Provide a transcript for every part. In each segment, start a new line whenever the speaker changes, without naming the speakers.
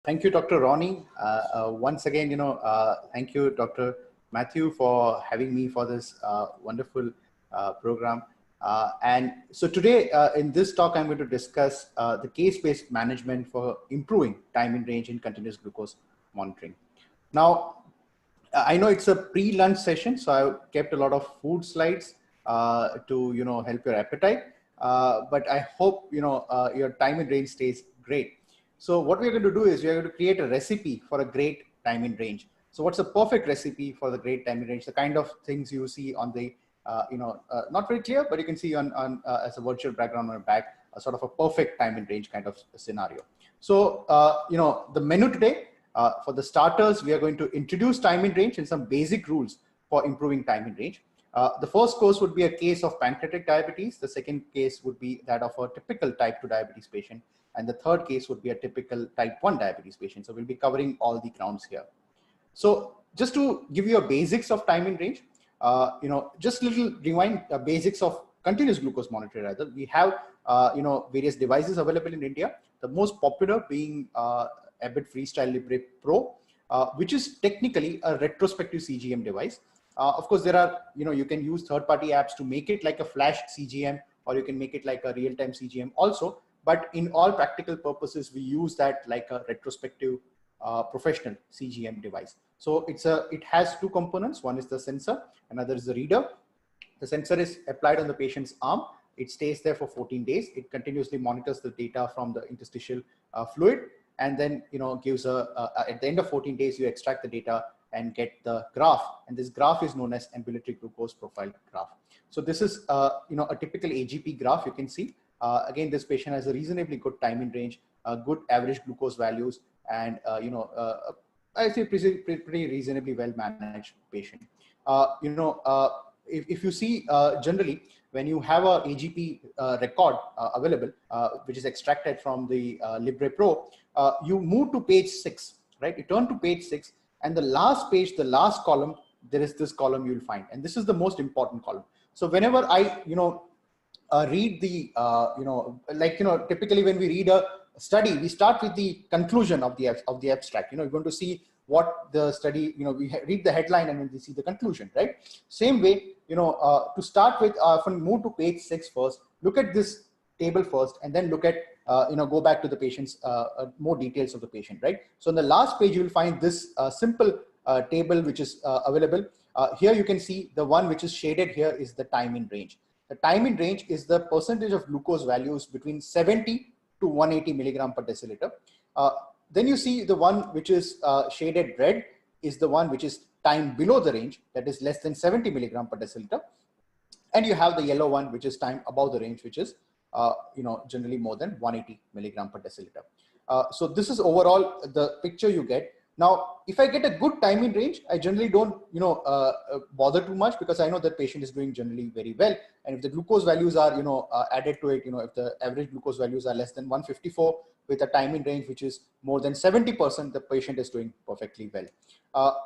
Thank you, Dr. Ronnie. Once again, thank you, Dr. Matthew, for having me for this wonderful program. And so today in this talk, I'm going to discuss the case-based management for improving time in range in continuous glucose monitoring. Now, I know it's a pre-lunch session, so I kept a lot of food slides to help your appetite. But I hope your time in range stays great. So what we're going to do is we're going to create a recipe for a great time in range. So what's a perfect recipe for the great time in range? The kind of things you see on the not very clear, but you can see on as a virtual background on a back, a sort of a perfect time in range kind of scenario. So the menu today. For the starters, we are going to introduce time in range and some basic rules for improving time in range. The first course would be a case of pancreatic diabetes. The second case would be that of a typical type 2 diabetes patient. And the third case would be a typical type 1 diabetes patient. So we'll be covering all the grounds here. So just to give you a basics of time in range, just little rewind basics of continuous glucose monitoring rather. We have, various devices available in India. The most popular being Abbott Freestyle Libre Pro, which is technically a retrospective CGM device. Of course, there are, you can use third-party apps to make it like a flash CGM, or you can make it like a real-time CGM also. But in all practical purposes, we use that like a retrospective professional CGM device. So it has two components. One is the sensor, another is the reader. The sensor is applied on the patient's arm. It stays there for 14 days. It continuously monitors the data from the interstitial fluid, and then gives at the end of 14 days you extract the data and get the graph, and this graph is known as ambulatory glucose profile graph. So this is a typical AGP graph. You can see again, this patient has a reasonably good time in range, good average glucose values, and I say pretty reasonably well managed patient. If you see generally, when you have a AGP record available, which is extracted from the Libre Pro, you move to page 6, right? You turn to page 6, and the last page, the last column, there is this column you'll find, and this is the most important column. So whenever I, read the, typically when we read a study, we start with the conclusion of the abstract. You're going to see what the study, we read the headline and then we see the conclusion, right? Same way, to start with, often move to page 6 first, look at this table first, and then look at, go back to the patient's more details of the patient, right? So on the last page, you will find this simple table which is available. Here you can see the one which is shaded here is the time in range. The time in range is the percentage of glucose values between 70 to 180 milligram per deciliter. Then you see the one which is shaded red is the one which is time below the range, that is less than 70 milligram per deciliter. And you have the yellow one which is time above the range, which is generally more than 180 milligram per deciliter. So this is overall the picture you get. Now, if I get a good time in range, I generally don't bother too much, because I know that patient is doing generally very well. And if the glucose values are added to it, if the average glucose values are less than 154 with a time in range which is more than 70%, the patient is doing perfectly well.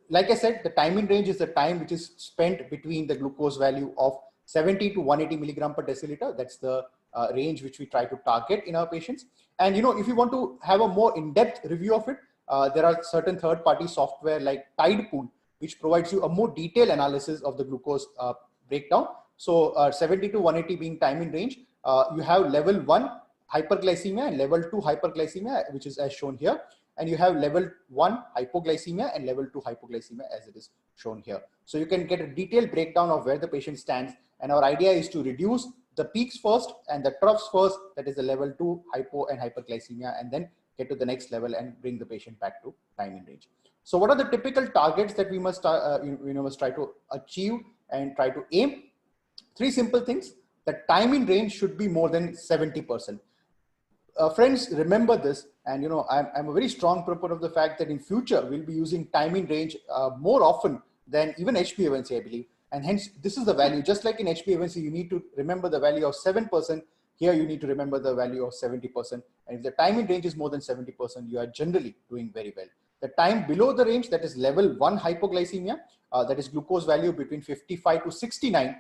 Like I said, the time in range is the time which is spent between the glucose value of 70 to 180 milligram per deciliter. That's the range which we try to target in our patients. And if you want to have a more in-depth review of it, there are certain third-party software like Tidepool, which provides you a more detailed analysis of the glucose breakdown. So 70 to 180 being time in range, you have level 1 hyperglycemia and level 2 hyperglycemia, which is as shown here. And you have level 1 hypoglycemia and level 2 hypoglycemia as it is shown here. So you can get a detailed breakdown of where the patient stands. And our idea is to reduce the peaks first and the troughs first, that is the level 2 hypo and hyperglycemia, and then get to the next level and bring the patient back to time in range. So what are the typical targets that we must, must try to achieve and try to aim? 3 simple things. The time in range should be more than 70%. Friends, remember this, and I'm a very strong proponent of the fact that in future we'll be using time in range more often than even HbA1c, I believe, and hence this is the value. Just like in HbA1c, you need to remember the value of 7%. Here you need to remember the value of 70%, and if the time in range is more than 70%, you are generally doing very well. The time below the range, that is level 1 hypoglycemia, that is glucose value between 55 to 69,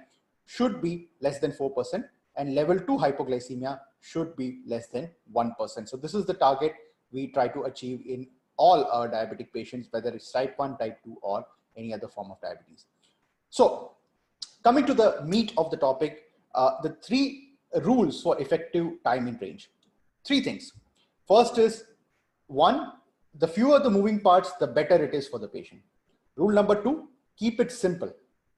should be less than 4%, and level 2 hypoglycemia should be less than 1%. So this is the target we try to achieve in all our diabetic patients, whether it's type 1, type 2, or any other form of diabetes. So coming to the meat of the topic, the 3 rules for effective time in range. 3 things. First is, 1, the fewer the moving parts, the better it is for the patient. Rule number 2, keep it simple,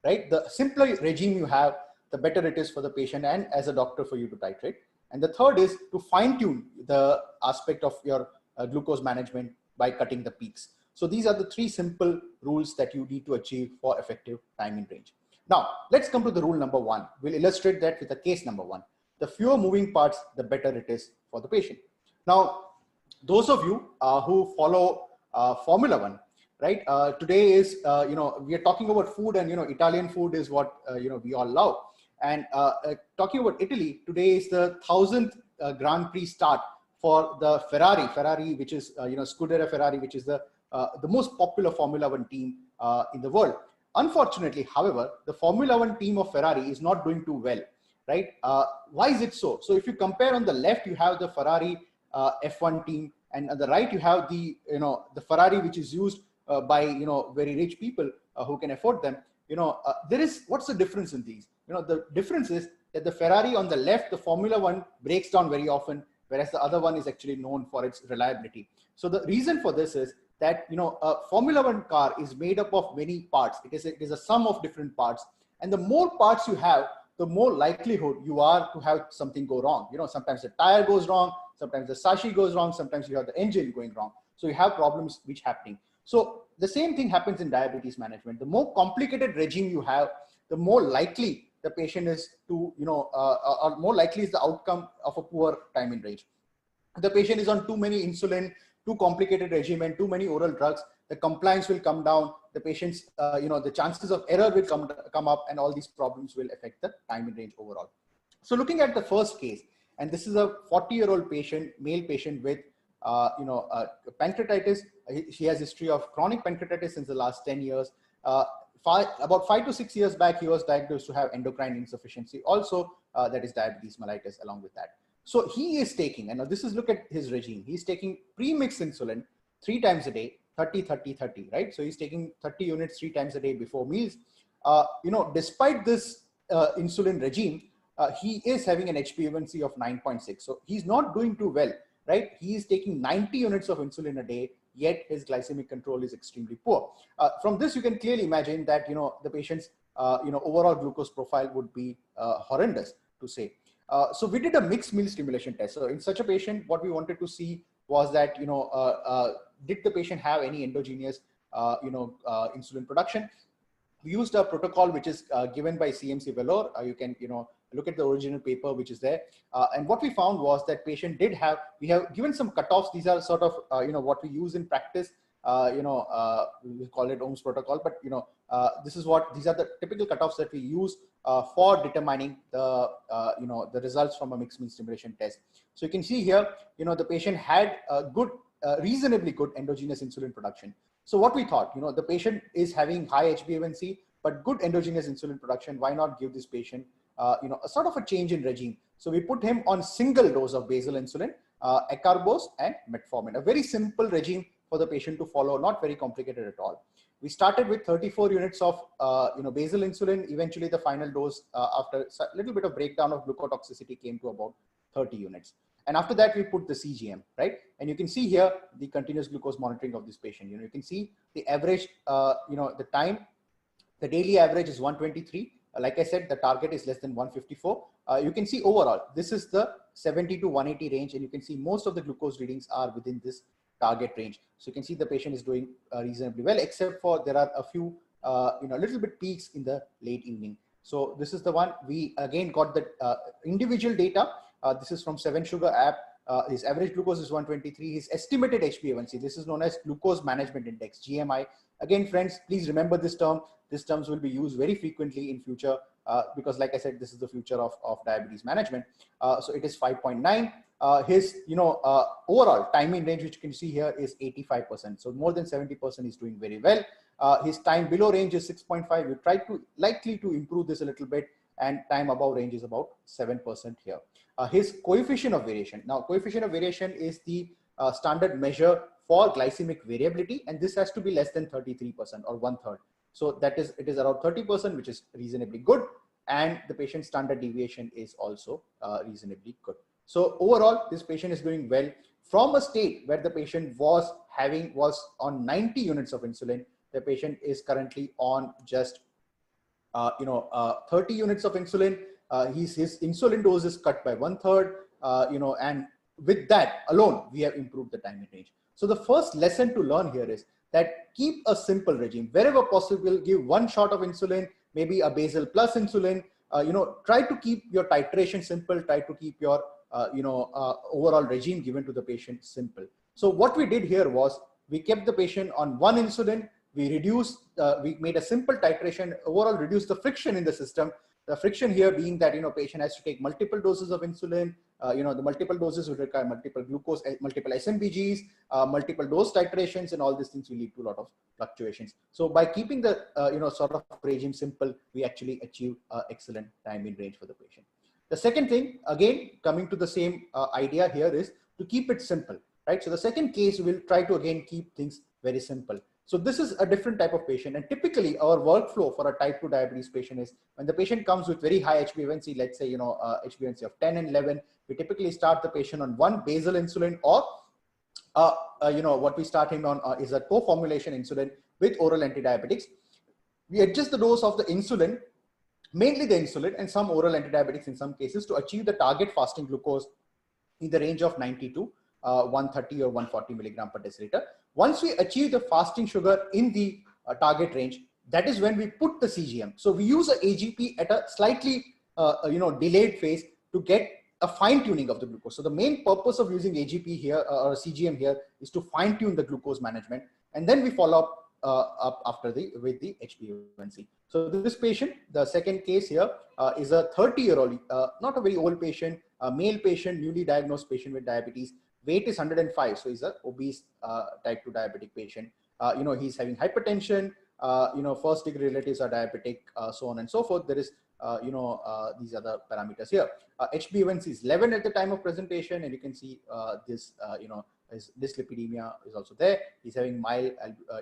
right? The simpler regime you have, the better it is for the patient and as a doctor for you to titrate. And the third is to fine tune the aspect of your glucose management by cutting the peaks. So these are the 3 simple rules that you need to achieve for effective time in range. Now, let's come to the rule number 1. We'll illustrate that with a case number 1. The fewer moving parts, the better it is for the patient. Now, those of you who follow Formula 1, right? Today is, we are talking about food, and, Italian food is what, we all love. And talking about Italy, today is the 1000th Grand Prix start for the Ferrari, which is, Scuderia Ferrari, which is the most popular Formula 1 team in the world. Unfortunately, however, the Formula 1 team of Ferrari is not doing too well, right? Why is it so? So if you compare, on the left, you have the Ferrari F1 team, and on the right, you have the, the Ferrari, which is used by, very rich people who can afford them. What's the difference in these? The difference is that the Ferrari on the left, the Formula 1 breaks down very often, whereas the other one is actually known for its reliability. So the reason for this is that, a Formula 1 car is made up of many parts. It is a sum of different parts. And the more parts you have, the more likelihood you are to have something go wrong. Sometimes the tire goes wrong, sometimes the chassis goes wrong, sometimes you have the engine going wrong. So you have problems which happening. So the same thing happens in diabetes management. The more complicated regime you have, the more likely the patient is to, or more likely is the outcome of a poor time in range. The patient is on too many insulin, too complicated regimen, too many oral drugs, the compliance will come down, the patient's, the chances of error will come up, and all these problems will affect the time in range overall. So looking at the first case, and this is a 40-year-old patient, male patient with, pancreatitis. She has history of chronic pancreatitis since the last 10 years. About 5 to 6 years back, he was diagnosed to have endocrine insufficiency. Also, that is diabetes mellitus along with that. So he is taking, and now this is, look at his regime. He's taking pre-mixed insulin 3 times a day, 30, 30, 30, right? So he's taking 30 units 3 times a day before meals. Despite this insulin regime, he is having an HbA1c of 9.6. So he's not doing too well, right? He is taking 90 units of insulin a day, yet his glycemic control is extremely poor. From this, you can clearly imagine that, the patient's, overall glucose profile would be horrendous, to say. So we did a mixed meal stimulation test. So in such a patient, what we wanted to see was that, did the patient have any endogenous, insulin production? We used a protocol which is given by CMC Vellore. You can, look at the original paper which is there. And what we found was that patient did have, we have given some cutoffs. These are sort of, what we use in practice. We call it Ohm's protocol, but these are the typical cutoffs that we use for determining the the results from a mixed meal stimulation test. So you can see here, the patient had a good, reasonably good endogenous insulin production. So what we thought, the patient is having high HbA1c, but good endogenous insulin production. Why not give this patient, a sort of a change in regime? So we put him on single dose of basal insulin, acarbose and metformin, a very simple regime for the patient to follow, not very complicated at all. We started with 34 units of basal insulin. Eventually, the final dose, after a little bit of breakdown of glucotoxicity, came to about 30 units. And after that, we put the CGM, right? And you can see here the continuous glucose monitoring of this patient. You can see the average, the time, the daily average is 123. Like I said, the target is less than 154. You can see overall, this is the 70 to 180 range, and you can see most of the glucose readings are within this target range. So you can see the patient is doing reasonably well, except for there are a few, little bit peaks in the late evening. So this is the one. We again got the individual data. This is from 7 Sugar app. His average glucose is 123. His estimated HbA1c, this is known as glucose management index, GMI. Again, friends, please remember this term. These terms will be used very frequently in future because, like I said, this is the future of diabetes management. So it is 5.9. His, overall time in range, which you can see here, is 85%. So more than 70% is doing very well. His time below range is 6.5. We tried to likely to improve this a little bit, and time above range is about 7% here. His coefficient of variation. Now, coefficient of variation is the standard measure for glycemic variability, and this has to be less than 33% or 1/3. So that is, it is around 30%, which is reasonably good, and the patient's standard deviation is also reasonably good. So overall, this patient is doing well from a state where the patient was on 90 units of insulin. The patient is currently on just 30 units of insulin. His insulin dose is cut by 1/3, and with that alone, we have improved the time in range. So the first lesson to learn here is that keep a simple regime. Wherever possible, give one shot of insulin, maybe a basal plus insulin. Try to keep your titration simple. Try to keep your overall regime given to the patient simple. So what we did here was we kept the patient on one insulin. We made a simple titration, overall reduced the friction in the system. The friction here being that, patient has to take multiple doses of insulin. The multiple doses would require multiple glucose, multiple SMBGs, multiple dose titrations, and all these things will lead to a lot of fluctuations. So by keeping the, sort of regime simple, we actually achieve excellent time in range for the patient. The second thing, again, coming to the same idea here, is to keep it simple, right? So the second case, we'll try to again keep things very simple. So this is a different type of patient, and typically our workflow for a type 2 diabetes patient is when the patient comes with very high HbA1c, let's say HbA1c of 10 and 11, we typically start the patient on one basal insulin, or what we start him on is a co-formulation insulin with oral antidiabetics. We adjust the dose of the insulin, mainly the insulin, and some oral antidiabetics in some cases, to achieve the target fasting glucose in the range of 90 to 130 or 140 milligram per deciliter. Once we achieve the fasting sugar in the target range, that is when we put the CGM. So we use a AGP at a slightly delayed phase to get a fine tuning of the glucose. So the main purpose of using AGP here or CGM here is to fine tune the glucose management, and then we follow up after with the HbA1c. So this patient, the second case here, is a 30-year-old, not a very old patient, a male patient, newly diagnosed patient with diabetes. Weight is 105, so he's an obese type 2 diabetic patient. He's having hypertension. First degree relatives are diabetic, so on and so forth. There is, these other parameters here. HbA1c is 11 at the time of presentation, and you can see this, his dyslipidemia is also there. He's having mild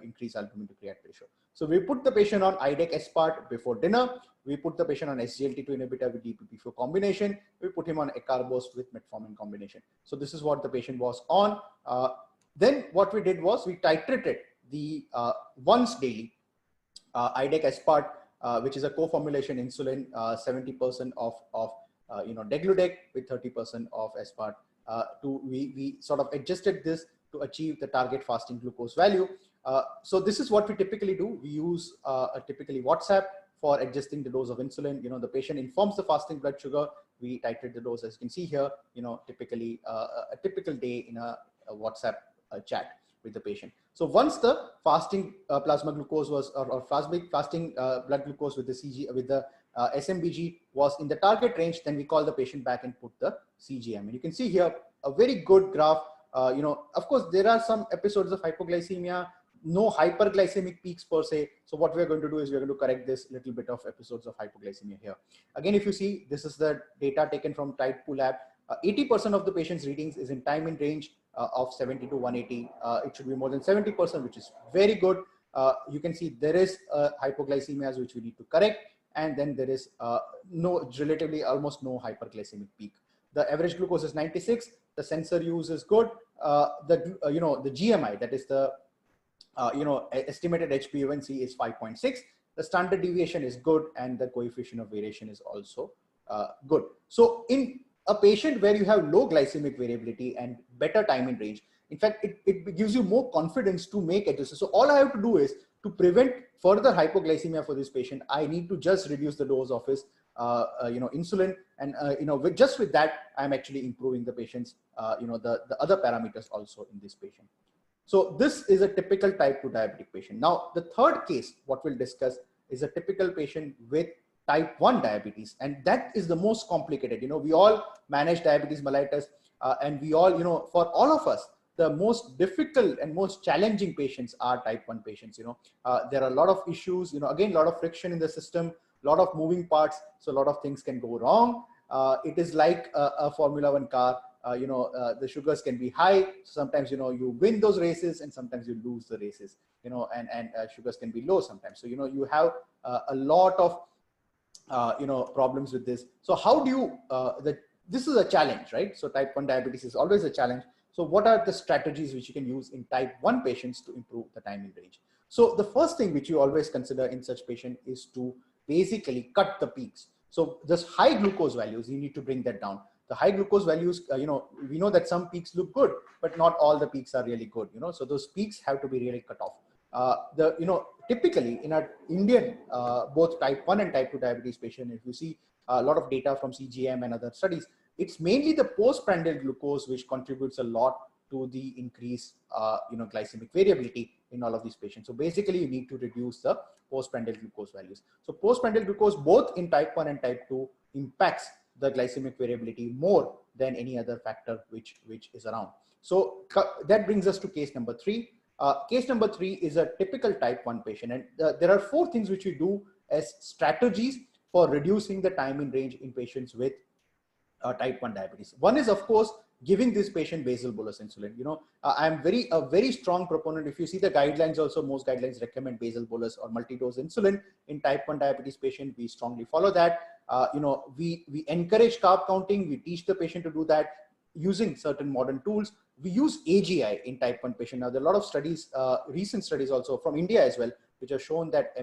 increased albumin to creatinine ratio. So we put the patient on IDEC Aspart before dinner. We put the patient on SGLT2 inhibitor with DPP4 combination. We put him on acarbose with metformin combination. So this is what the patient was on. Then what we did was we titrated the once daily IDEC Aspart, which is a co-formulation insulin, 70% of degludec with 30% of Aspart. We sort of adjusted this to achieve the target fasting glucose value. So this is what we typically do. We use typically WhatsApp for adjusting the dose of insulin. The patient informs the fasting blood sugar. We titrate the dose, as you can see here. Typically a typical day in a WhatsApp chat with the patient. So once the fasting plasma glucose was, or fasting blood glucose with the SMBG was in the target range, then we call the patient back and put the CGM. And you can see here a very good graph. Of course, there are some episodes of hypoglycemia, no hyperglycemic peaks per se. So what we're going to do is we're going to correct this little bit of episodes of hypoglycemia here. Again, if you see, this is the data taken from type 2 lab. 80% of the patient's readings is in time in range of 70 to 180. It should be more than 70%, which is very good. You can see there is hypoglycemia which we need to correct. And then there is relatively almost no hyperglycemic peak. The average glucose is 96. The sensor use is good. The GMI, that is the estimated HbA1c is 5.6. The standard deviation is good, and the coefficient of variation is also good. So in a patient where you have low glycemic variability and better time in range, in fact, it gives you more confidence to make adjustments. So all I have to do is to prevent further hypoglycemia for this patient, I need to just reduce the dose of his insulin, and just with that, I'm actually improving the patient's the other parameters also in this patient. So this is a typical type 2 diabetic patient. Now the third case what we'll discuss is a typical patient with type 1 diabetes, and that is the most complicated. We all manage diabetes mellitus, and we all, for all of us, the most difficult and most challenging patients are type 1 patients. There are a lot of issues, again, a lot of friction in the system, a lot of moving parts, so a lot of things can go wrong. It is like a Formula 1 car. the sugars can be high. Sometimes, you win those races and sometimes you lose the races, and sugars can be low sometimes. So, you have a lot of, problems with this. So how do you, this is a challenge, right? So type 1 diabetes is always a challenge. So what are the strategies which you can use in type 1 patients to improve the time in range? So the first thing which you always consider in such patient is to basically cut the peaks. So this high glucose values, you need to bring that down. The high glucose values, we know that some peaks look good, but not all the peaks are really good, so those peaks have to be really cut off. Typically in our Indian, both type 1 and type 2 diabetes patient, if you see a lot of data from CGM and other studies, it's mainly the postprandial glucose which contributes a lot to the increase, glycemic variability in all of these patients. So basically you need to reduce the postprandial glucose values. So postprandial glucose, both in type 1 and type 2, impacts the glycemic variability more than any other factor which is around. So that brings us to case number 3. Case number 3 is a typical type 1 patient, and there are 4 things which we do as strategies for reducing the time in range in patients with type 1 diabetes. One is, of course, giving this patient basal bolus insulin. I'm a very strong proponent. If you see the guidelines also, most guidelines recommend basal bolus or multi-dose insulin in type 1 diabetes patient. We strongly follow that. We encourage carb counting. We teach the patient to do that using certain modern tools. We use AGI in type 1 patient. Now, there are a lot of studies, recent studies also from India as well, which have shown that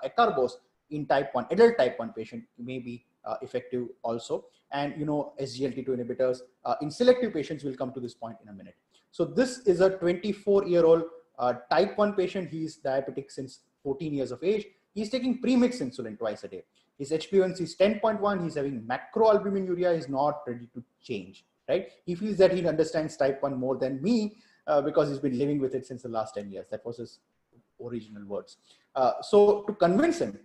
acarbose in type 1, adult type 1 patient may be effective also. And, SGLT2 inhibitors in selective patients, will come to this point in a minute. So this is a 24-year-old type 1 patient. He is diabetic since 14 years of age. He's taking premixed insulin twice a day. His HbA1c is 10.1. He's having macroalbuminuria. He's not ready to change, right? He feels that he understands type 1 more than me because he's been living with it since the last 10 years. That was his original words. So to convince him,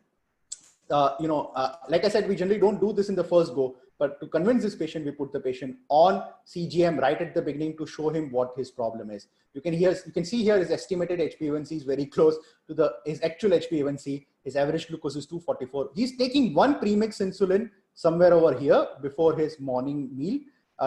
like I said, we generally don't do this in the first go, but to convince this patient, we put the patient on CGM right at the beginning to show him what his problem is. You can see here his estimated HbA1c is very close to his actual HbA1c. His average glucose is 244. He's taking one premix insulin somewhere over here before his morning meal.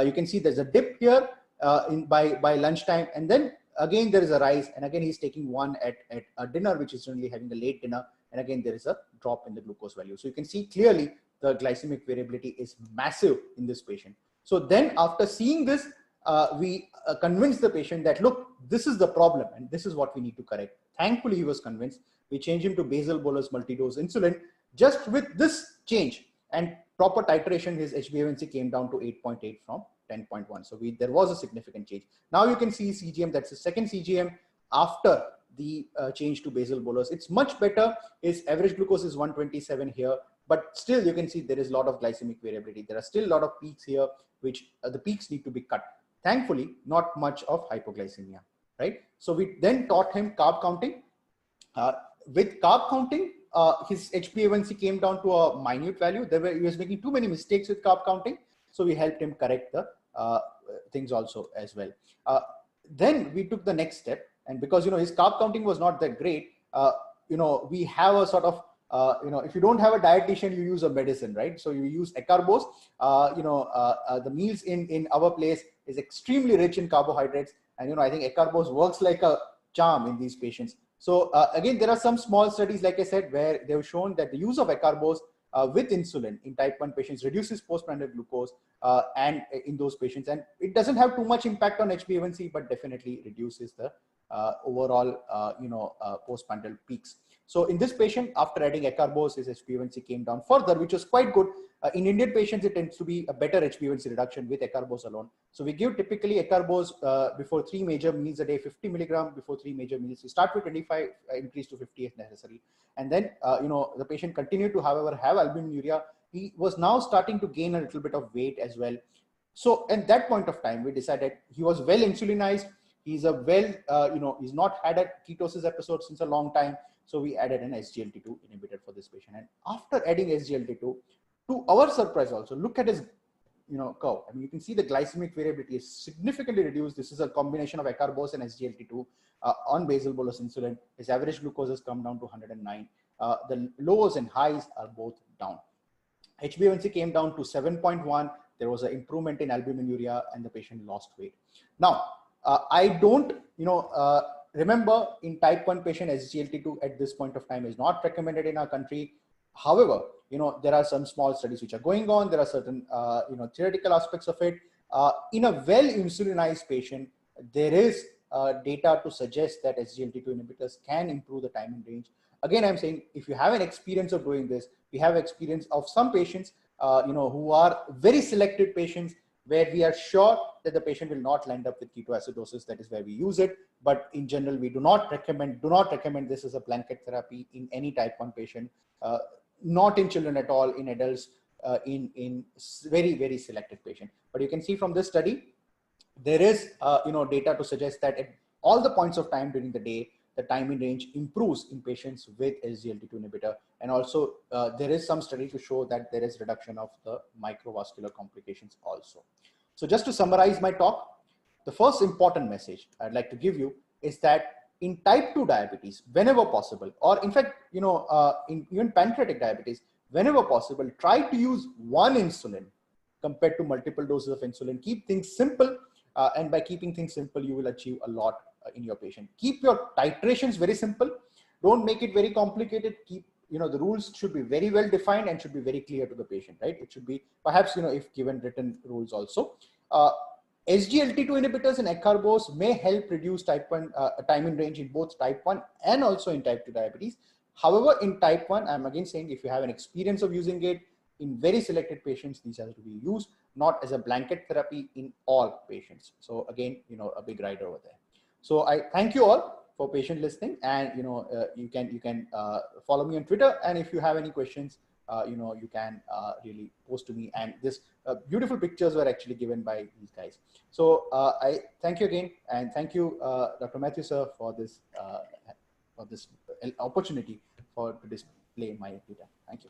You can see there's a dip here by lunchtime, and then again there is a rise, and again he's taking one at a dinner, which is generally having a late dinner, and again there is a drop in the glucose value. So you can see clearly the glycemic variability is massive in this patient. So then after seeing this, we convince the patient that, look, this is the problem and this is what we need to correct. Thankfully, he was convinced. We changed him to basal bolus multi-dose insulin. Just with this change and proper titration, his HbA1c came down to 8.8 from 10.1. So there was a significant change. Now you can see CGM, that's the second CGM after the change to basal bolus. It's much better. His average glucose is 127 here, but still you can see there is a lot of glycemic variability. There are still a lot of peaks here, which the peaks need to be cut. Thankfully, not much of hypoglycemia, right? So we then taught him carb counting. With carb counting, his HbA1c came down to a minute value. He was making too many mistakes with carb counting. So we helped him correct the things also as well. Then we took the next step. And because, his carb counting was not that great, we have a sort of, if you don't have a dietitian, you use a medicine, right? So you use acarbose. The meals in our place is extremely rich in carbohydrates. And, I think acarbose works like a charm in these patients. So again, there are some small studies, like I said, where they've shown that the use of acarbose with insulin in type 1 patients reduces postprandial glucose and in those patients. And it doesn't have too much impact on HbA1c, but definitely reduces the overall, postprandial peaks. So in this patient, after adding acarbose, his HbA1c came down further, which was quite good. In Indian patients, it tends to be a better HbA1c reduction with acarbose alone. So we give typically acarbose before 3 major meals a day, 50 milligram before 3 major meals. We start with 25, increase to 50 if necessary. And then, the patient continued to, however, have albuminuria. He was now starting to gain a little bit of weight as well. So at that point of time, we decided he was well insulinized. He's he's not had a ketosis episode since a long time. So we added an SGLT2 inhibitor for this patient. And after adding SGLT2, to our surprise also, look at his curve. I mean, you can see the glycemic variability is significantly reduced. This is a combination of acarbose and SGLT2 on basal bolus insulin. His average glucose has come down to 109. The lows and highs are both down. HbA1c came down to 7.1. there was an improvement in albuminuria and the patient lost weight. Now, I don't, remember in type 1 patient, SGLT2 at this point of time is not recommended in our country. However, there are some small studies which are going on. There are certain, theoretical aspects of it. In a well insulinized patient, there is data to suggest that SGLT2 inhibitors can improve the time in range. Again, I'm saying if you have an experience of doing this, we have experience of some patients, who are very selected patients where we are sure that the patient will not land up with ketoacidosis. That is where we use it. But in general, we do not recommend this as a blanket therapy in any type 1 patient, not in children at all, in adults, in very, very selected patient. But you can see from this study, there is data to suggest that at all the points of time during the day, the time in range improves in patients with SGLT2 inhibitor. And also there is some study to show that there is reduction of the microvascular complications also. So just to summarize my talk, the first important message I'd like to give you is that in type 2 diabetes, whenever possible, or in fact, in even pancreatic diabetes, whenever possible, try to use one insulin compared to multiple doses of insulin. Keep things simple. And by keeping things simple, you will achieve a lot in your patient. Keep your titrations very simple. Don't make it very complicated. Keep, the rules should be very well defined and should be very clear to the patient, right? It should be perhaps, if given written rules also. SGLT2 inhibitors and acarbose may help reduce type 1 time in range in both type 1 and also in type 2 diabetes. However, in type 1, I'm again saying if you have an experience of using it in very selected patients, these are to be used, not as a blanket therapy in all patients. So again, a big rider over there. So I thank you all for patient listening, and you can follow me on Twitter, and if you have any questions, you can really post to me. And this beautiful pictures were actually given by these guys. So I thank you again, and thank you, Dr. Matthew sir, for this opportunity to display my data. Thank you.